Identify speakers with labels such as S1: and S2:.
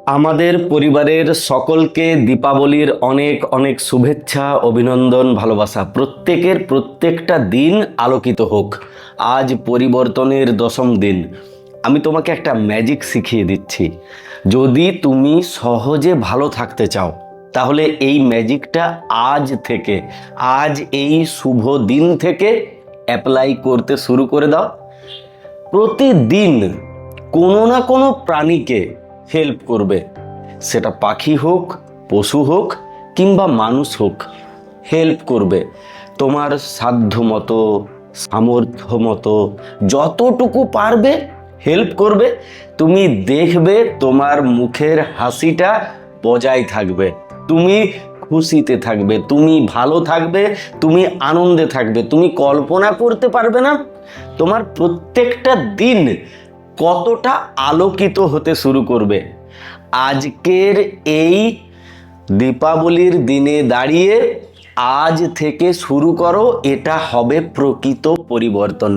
S1: আমাদের পরিবারের সকলকে দীপাবলির অনেক অনেক শুভেচ্ছা, অভিনন্দন, ভালোবাসা। প্রত্যেকের প্রত্যেকটা দিন আলোকিত হোক। আজ পরিবর্তনের দশম দিন। আমি তোমাকে একটা ম্যাজিক শিখিয়ে দিচ্ছি। যদি তুমি সহজে ভালো থাকতে চাও, তাহলে এই ম্যাজিকটা আজ এই শুভ দিন থেকে অ্যাপ্লাই করতে শুরু করে দাও। প্রতিদিন কোনো না কোনো প্রাণীকে হেল্প করবে, সেটা পাখি হোক, পশু হোক কিংবা মানুষ হোক। হেল্প করবে তোমার সাধ্য মতো, সামর্থ্য মতো, যতটুকু পারবে হেল্প করবে। তুমি দেখবে তোমার মুখের হাসিটা বজায় থাকবে, তুমি খুশিতে থাকবে, তুমি ভালো থাকবে, তুমি আনন্দে থাকবে। তুমি কল্পনা করতে পারবে না তোমার প্রত্যেকটা দিন কতটা আলোকিত হতে শুরু করবে। আজকের এই দীপাবলির দিনে দাঁড়িয়ে আজ থেকে শুরু করো, এটা হবে প্রকৃত পরিবর্তন।